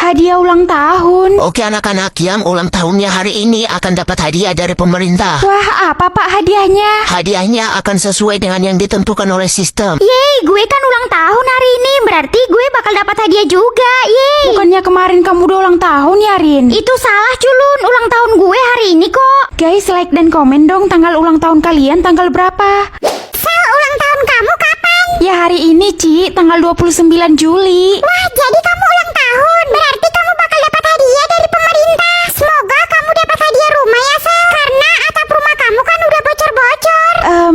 hadiah ulang tahun. Oke anak-anak yang ulang tahunnya hari ini akan dapat hadiah dari pemerintah. Wah, apa Pak hadiahnya? Hadiahnya akan sesuai dengan yang ditentukan oleh sistem. Yeay, gue kan ulang tahun hari ini, berarti gue bakal dapat hadiah juga. Yeay. Bukannya kemarin kamu udah ulang tahun ya, Rin? Itu salah Culun, ulang tahun gue hari ini kok. Guys, like dan komen dong tanggal ulang tahun kalian tanggal berapa? Sel, ulang tahun kamu kapan? Ya hari ini, Ci, tanggal 29 Juli. Wah, jadi kamu ulang tahun. Berarti kamu bakal dapat hadiah dari pemerintah. Semoga kamu dapat hadiah rumah ya, Sel. Karena atap rumah kamu kan udah bocor-bocor.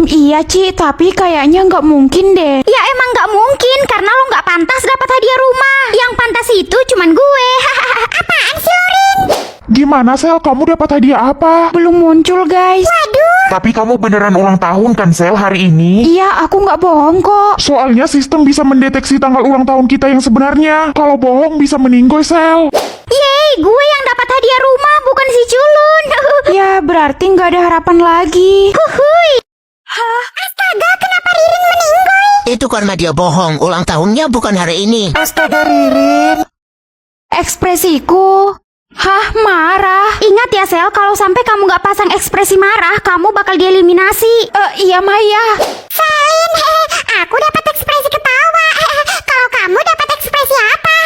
Iya, Ci, tapi kayaknya nggak mungkin deh. Ya emang nggak mungkin, karena lo nggak pantas dapat hadiah rumah. Yang pantas itu cuman gue. Apaan sih, Lorin? Gimana Sel, kamu dapat hadiah apa? Belum muncul, guys. Waduh. Tapi kamu beneran ulang tahun kan Sel hari ini? Iya, aku nggak bohong kok. Soalnya sistem bisa mendeteksi tanggal ulang tahun kita yang sebenarnya. Kalau bohong bisa meninggoy Sel. Yeay, gue yang dapat hadiah rumah, bukan si Culun. Ya, berarti nggak ada harapan lagi. Huhuy. Astaga, kenapa Ririn meninggoy? Itu karena dia bohong, ulang tahunnya bukan hari ini. Astaga Ririn. Ekspresiku. Hah, marah? Ingat ya Sel, kalau sampai kamu nggak pasang ekspresi marah, kamu bakal dieliminasi. Iya, Maya. Selin, aku dapat ekspresi ketawa. Kalau kamu dapat ekspresi apa?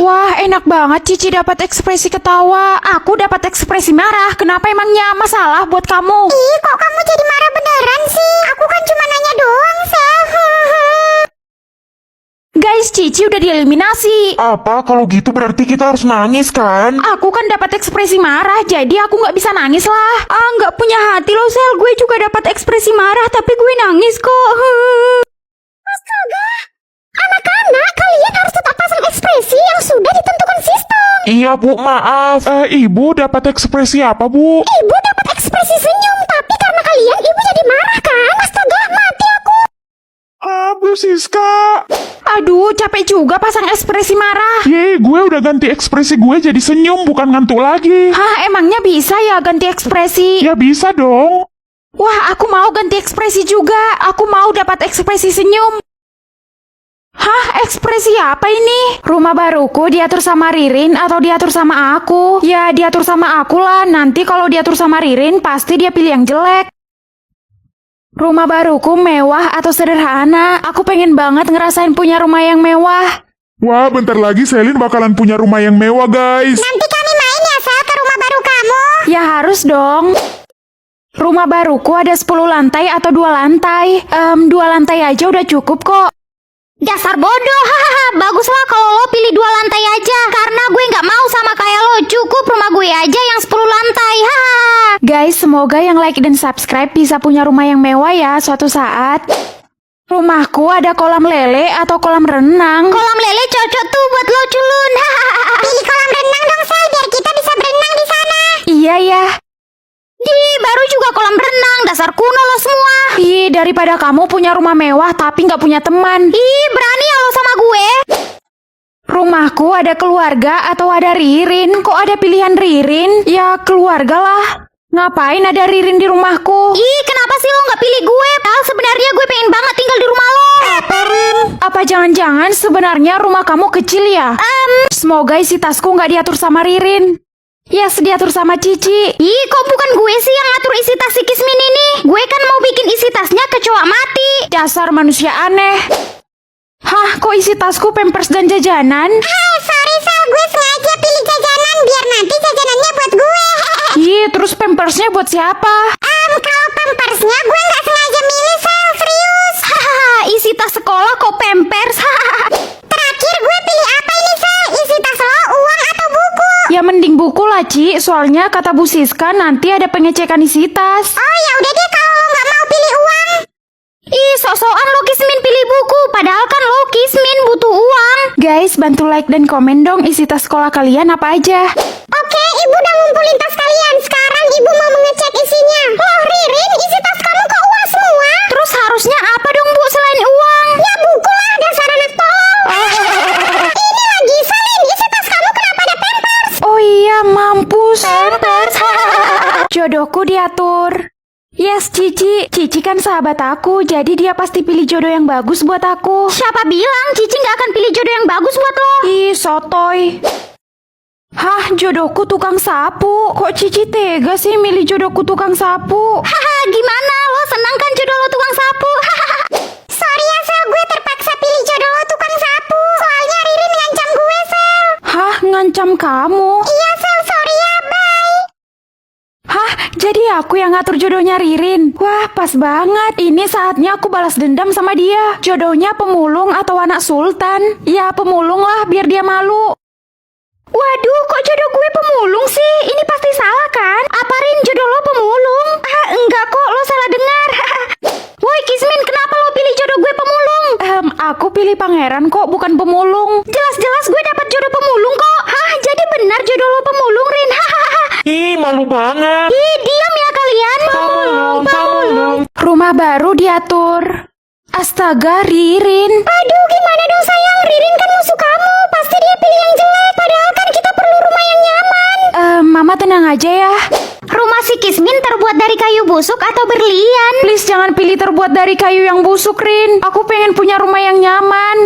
Wah, enak banget Cici dapat ekspresi ketawa. Aku dapat ekspresi marah. Kenapa emangnya masalah buat kamu? Ih, kok kamu jadi marah beneran sih? Aku kan cuma nanya doang, Sel. Guys, Cici udah dieliminasi. Apa? Kalau gitu berarti kita harus nangis kan? Aku kan dapat ekspresi marah, jadi aku nggak bisa nangis lah. Nggak punya hati loh, Sel. Gue juga dapat ekspresi marah, tapi gue nangis kok. Astaga. Anak-anak, kalian harus tetap pasang ekspresi yang sudah ditentukan sistem. Iya Bu, maaf. Ibu dapat ekspresi apa Bu? Ibu dapat ekspresi senyum, tapi karena kalian ibu jadi marah kan? Astaga, mati aku. Bu Siska. Aduh, capek juga pasang ekspresi marah. Yeay, gue udah ganti ekspresi gue jadi senyum, bukan ngantuk lagi. Hah, emangnya bisa ya ganti ekspresi? Ya bisa dong. Wah, aku mau ganti ekspresi juga. Aku mau dapat ekspresi senyum. Hah, ekspresi apa ini? Rumah baruku diatur sama Ririn atau diatur sama aku? Ya, diatur sama aku lah. Nanti kalau diatur sama Ririn, pasti dia pilih yang jelek. Rumah baruku mewah atau sederhana? Aku pengen banget ngerasain punya rumah yang mewah. Wah, bentar lagi Selin bakalan punya rumah yang mewah guys. Nanti kami main ya, Sel, ke rumah baru kamu. Ya harus dong. Rumah baruku ada 10 lantai atau 2 lantai. 2 lantai aja udah cukup kok. Dasar bodoh, hahaha. Baguslah kalau lo pilih 2 lantai aja. Karena gue nggak mau sama kayak lo. Cukup rumah gue aja yang 10 lantai, hahaha. Guys, semoga yang like dan subscribe bisa punya rumah yang mewah ya suatu saat. Rumahku ada kolam lele atau kolam renang. Kolam lele cocok tuh buat lo, Culun. Hahaha. Pilih kolam renang dong, Sel, biar kita bisa berenang di sana. Iya ya. Baru juga kolam renang, dasar kuno lo semua. Ih, daripada kamu punya rumah mewah tapi nggak punya teman. Ih, berani ya lo sama gue? Rumahku ada keluarga atau ada Ririn? Kok ada pilihan Ririn? Ya keluarga lah. Ngapain ada Ririn di rumahku? Ih, kenapa sih lo nggak pilih gue? Sebenarnya gue pengen banget tinggal di rumah lo. Apa jangan-jangan sebenarnya rumah kamu kecil ya? Semoga isi tasku nggak diatur sama Ririn. Yes, diatur sama Cici. Ih, kok bukan gue sih yang ngatur isi tas si Kismin ini? Gue kan mau bikin isi tasnya kecoa mati. Dasar manusia aneh. Hah, kok isi tasku pampers dan jajanan? Sorry Sel, gue sengaja pilih jajanan biar nanti jajanannya buat gue. Ih, terus pampersnya buat siapa? Kalau pampersnya gue nggak sengaja milih, Sel, serius. Hahaha, isi tas sekolah kok pampers? Terakhir gue pilih apa ini, Sel? Isi tas lo, uang atau buku? Ya mending buku lah, Ci. Soalnya kata Bu Siska nanti ada pengecekan isi tas. Oh ya udah deh kalau lo nggak mau pilih uang. Ih, sok-sokan lo Kismin pilih buku. Padahal kan lo Kismin butuh uang. Guys, bantu like dan komen dong isi tas sekolah kalian apa aja. Oke, ibu udah ngumpulin tas kalian. Sekarang ibu mau mengecek isinya. Loh Ririn, isi tas kamu kok uang semua? Terus harusnya apa dong Bu selain uang? Ya buku lah, dasar anak tolol. Ini lagi, Selin, isi tas kamu kenapa ada pampers? Oh iya, mampus. Jodohku diatur. Yes, Cici. Cici kan sahabat aku, jadi dia pasti pilih jodoh yang bagus buat aku. Siapa bilang Cici nggak akan pilih jodoh yang bagus buat lo? Ih, sotoy. jodohku tukang sapu. Kok Cici tega sih milih jodohku tukang sapu? Haha, gimana? Lo senang kan jodoh lo tukang sapu? Sorry ya, Sel. Gue terpaksa pilih jodoh lo tukang sapu. Soalnya Ririn ngancam gue, Sel. Hah, ngancam kamu? Iya, Sel. Sorry ya, bye. Hah, jadi aku yang ngatur jodohnya Ririn? Wah, pas banget. Ini saatnya aku balas dendam sama dia. Jodohnya pemulung atau anak sultan? Ya, pemulung lah, biar dia malu. Waduh, kok jodoh gue pemulung sih? Ini pasti salah kan? Apa Rin, jodoh lo pemulung? Ah, enggak kok, lo salah dengar. Woi Kismin, kenapa lo pilih jodoh gue pemulung? Aku pilih pangeran kok, bukan pemulung. Jelas-jelas gue dapat jodoh pemulung kok. Hah, jadi benar jodoh lo pemulung, Rin? Ih, malu banget. Ih, diam ya kalian. Pemulung. Rumah baru diatur. Astaga, Ririn. Aduh, gimana dong sayang? Ririn kan musuh kamu. Pasti dia pilih yang jelek. Padahal kan kita perlu rumah yang nyaman. Mama tenang aja ya. Rumah si Kismin terbuat dari kayu busuk atau berlian? Please jangan pilih terbuat dari kayu yang busuk, Rin. Aku pengen punya rumah yang nyaman.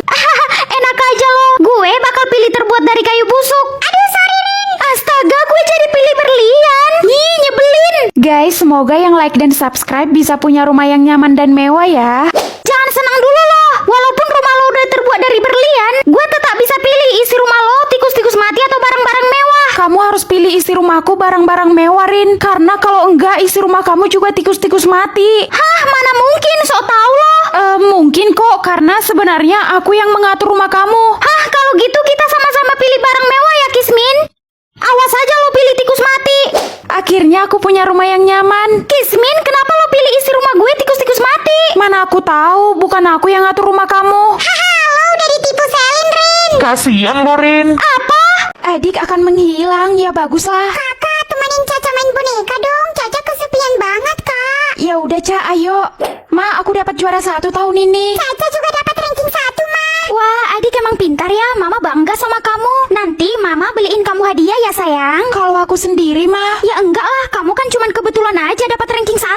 Enak aja lo. Gue bakal pilih terbuat dari kayu busuk. Aduh, sorry Rin. Astaga, gue jadi pilih berlian. Ih, nyebelin. Guys, semoga yang like dan subscribe bisa punya rumah yang nyaman dan mewah ya. Jangan senang dulu loh. Walaupun rumah lo udah terbuat dari berlian, gue tetap bisa pilih isi rumah lo tikus-tikus mati atau barang-barang mewah. Kamu harus pilih isi rumahku barang-barang mewah, Rin. Karena kalau enggak, isi rumah kamu juga tikus-tikus mati. Hah, mana mungkin? Sok tau lo. Mungkin kok, karena sebenarnya aku yang mengatur rumah kamu. Hah, kalau gitu kita sama-sama pilih barang mewah ya, Kismin. Awas aja lo pilih tikus mati. Akhirnya aku punya rumah yang nyaman. Kismin, kenapa lo pilih isi rumah gue tikus-tikus mati? Mana aku tahu, bukan aku yang ngatur rumah kamu. Haha, lo udah ditipu Selin, Rin. Kasian lo, Rin. Apa? Adik akan menghilang, ya baguslah. Kakak, temenin Caca main boneka dong. Caca kesepian banget, Kak. Ya udah, Ca, ayo. Ma, aku dapat juara 1 tahun ini. Caca juga dapat ranking 1, Ma. Wah, adik emang pintar ya. Mama bangga sama kamu. Nanti Mama beliin kamu hadiah ya, sayang. Kalau aku sendiri, Ma. Ya enggak lah, kamu kan cuman kebetulan aja dapat ranking 1.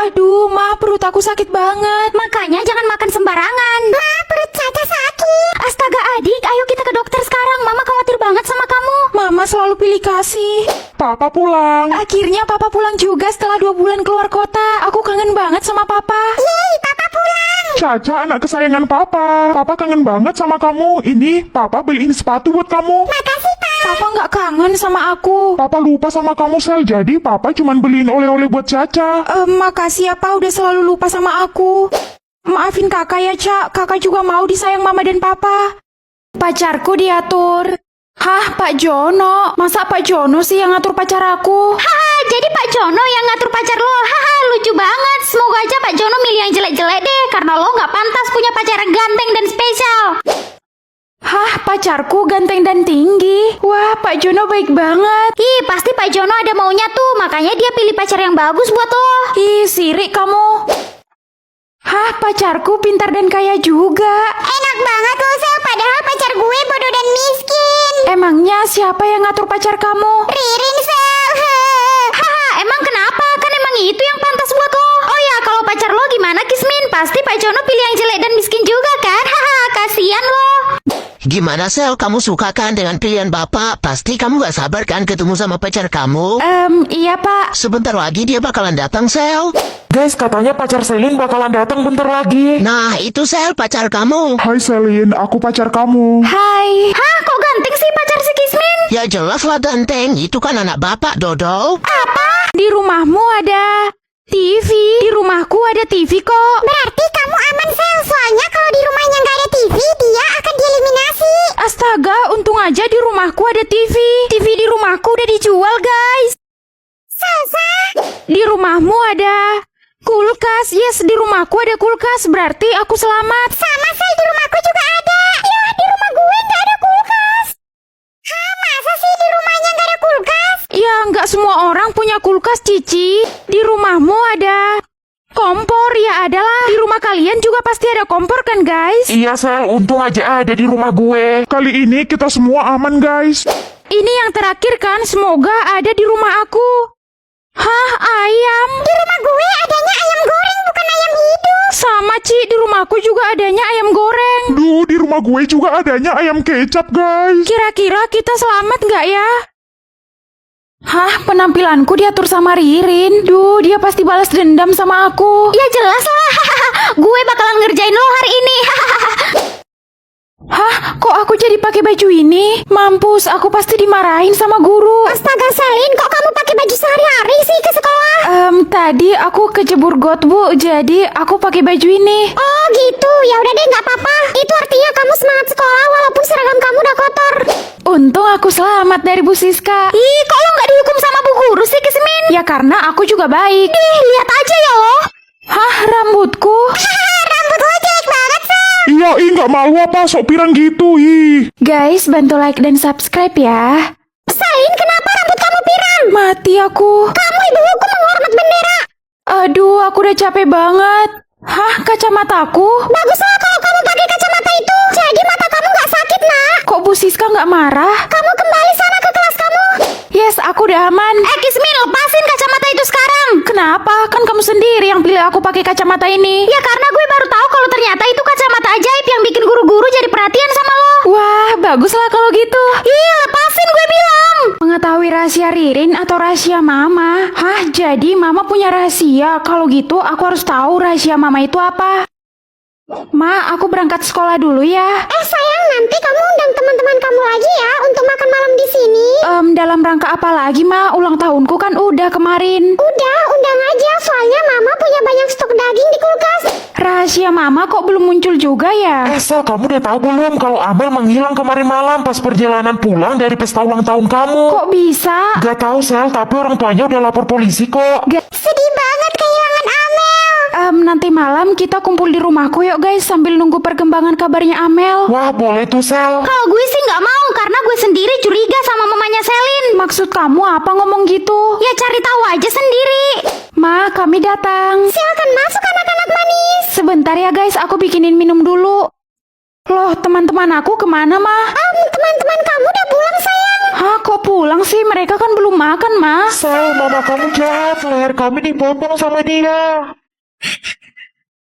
Aduh, Ma, perut aku sakit banget. Makanya jangan makan sembarangan. Ma, perut Caca sakit. Astaga, adik, ayo kita ke dokter sekarang. Mama khawatir banget sama kamu. Mama selalu pilih kasih. Papa pulang. Akhirnya Papa pulang juga setelah 2 bulan keluar kota. Aku kangen banget sama Papa. Yeay, Papa pulang. Caca, anak kesayangan Papa. Papa kangen banget sama kamu. Ini, Papa beliin sepatu buat kamu. Makasih, Pak. Papa nggak kangen sama aku. Papa lupa sama kamu, Sel. Jadi, Papa cuman beliin oleh-oleh buat Caca. Makasih ya, Pak, udah selalu lupa sama aku. Maafin kakak ya, Cak. Kakak juga mau disayang Mama dan Papa. Pacarku diatur. Hah, Pak Jono? Masa Pak Jono sih yang ngatur pacar aku? Haha, jadi Pak Jono yang ngatur pacar lo. Haha, lucu banget. Semoga aja Pak Jono milih yang jelek-jelek deh, karena lo nggak pantas punya pacar yang ganteng dan spesial. Hah, pacarku ganteng dan tinggi. Wah, Pak Jono baik banget. Ih, pasti Pak Jono ada maunya tuh, makanya dia pilih pacar yang bagus buat lo. Ih, sirik kamu. Hah, pacarku pintar dan kaya juga. Enak banget lo, Sel. Padahal pacar gue bodoh dan miskin. Emangnya siapa yang ngatur pacar kamu? Ririn, Sel. Haha, emang kenapa? Kan emang itu yang pantas buat lo. Oh ya, kalau pacar lo gimana, Kismin? Pasti Pak Jono pilih yang jelek dan miskin juga kan? Haha, kasihan lo. Gimana, Sel? Kamu suka kan dengan pilihan Bapak? Pasti kamu gak sabar kan ketemu sama pacar kamu? Iya, Pak. Sebentar lagi dia bakalan datang, Sel. Guys, katanya pacar Selin bakalan datang bentar lagi. Nah, itu Sel, pacar kamu. Hai, Selin. Aku pacar kamu. Hai. Hah, kok ganteng sih pacar si Kismin? Ya jelas lah ganteng. Itu kan anak Bapak, Dodol. Di rumahmu ada TV. Di rumahku ada TV kok. Berarti kamu aman, Sel. Soalnya kalau di rumahnya nggak ada TV, dia akan dieliminasi. Astaga, untung aja di rumahku ada TV. TV di rumahku udah dijual, guys. Salsa. Di rumahmu ada kulkas. Yes, di rumahku ada kulkas. Berarti aku selamat. Sama, Sel. Di rumahku juga ada. Ya, di rumah gue nggak ada kulkas. Hah, masa sih di rumahnya nggak ada kulkas? Ya, nggak semua orang punya kulkas, Cici. Di rumahmu ada kompor. Ya, adalah. Di rumah kalian juga pasti ada kompor kan, guys? Iya, Sel. Untung aja ada di rumah gue. Kali ini kita semua aman, guys. Ini yang terakhir kan? Semoga ada di rumah aku. Hah, ayam? Di rumah gue adanya ayam goreng, bukan ayam hidup. Sama, Ci. Di rumahku juga adanya ayam goreng. Duh, di rumah gue juga adanya ayam kecap, guys. Kira-kira kita selamat nggak ya? Hah, penampilanku diatur sama Ririn. Duh, dia pasti balas dendam sama aku. Ya jelas lah. Gue bakalan ngerjain lo hari ini. Hah, kok aku jadi pakai baju ini? Mampus, aku pasti dimarahin sama guru. Astaga Selin, kok kamu pakai baju sehari-hari sih ke sekolah? Tadi aku kejebur got, Bu. Jadi aku pakai baju ini. Oh gitu, ya udah deh nggak apa-apa. Itu artinya kamu semangat sekolah walaupun seragam kamu udah kotor. Untung aku selamat dari Bu Siska. Ih, kok lo nggak dihukum sama bu guru sih Kismin? Ya karena aku juga baik. Ih, lihat aja ya lo. Hah, rambutku? Rambut lo jelek banget sih. Iya, nggak malu apa sok pirang gitu, ih. Guys, bantu like dan subscribe ya. Selin, kenapa rambut kamu pirang? Mati aku. Kamu ibu hukum menghormat bendera. Aduh, aku udah capek banget. Hah, kacamataku? Baguslah kalau kamu pakai kacamata itu. Jadi mata kamu nggak sakit, nak. Kok Bu Siska nggak marah? Kamu kembali sana ke kelas kamu. Yes, aku udah aman. Kismin, lepasin kacamata itu sekarang. Kenapa? Kan kamu sendiri yang pilih aku pakai kacamata ini. Ya karena gue baru tahu kalau ternyata itu kacamata ajaib yang bikin guru-guru jadi perhatian sama lo. Wah, baguslah kalau gitu. Iya, lepasin gue bilang. Mengetahui rahasia Ririn atau rahasia Mama? Hah, jadi Mama punya rahasia. Kalau gitu aku harus tahu rahasia Mama itu apa. Ma, aku berangkat sekolah dulu ya. Sayang, nanti kamu undang teman-teman kamu lagi ya untuk makan malam di sini. Dalam rangka apa lagi, Ma? Ulang tahunku kan udah kemarin. Udah, undang aja. Soalnya Mama punya banyak stok daging di kulkas. Rahasia Mama kok belum muncul juga ya? Sel, kamu udah tahu belum kalau Amel menghilang kemarin malam pas perjalanan pulang dari pesta ulang tahun kamu? Kok bisa? Gak tahu Sel, tapi orang tuanya udah lapor polisi kok. Sedih banget kehilangan Amel. Nanti malam kita kumpul di rumahku yuk guys sambil nunggu perkembangan kabarnya Amel. Wah, boleh tuh Sel. Kalau gue sih nggak mau karena gue sendiri curiga sama mamanya Selin. Maksud kamu apa ngomong gitu? Ya cari tahu aja sendiri. Ma, kami datang. Silakan masuk anak-anak manis. Sebentar ya guys, aku bikinin minum dulu. Loh, teman-teman aku kemana, Ma? Teman-teman kamu udah pulang sayang. Hah, kok pulang sih? Mereka kan belum makan, Ma. Sel, mama kamu jahat. Leher kami dipotong sama dia.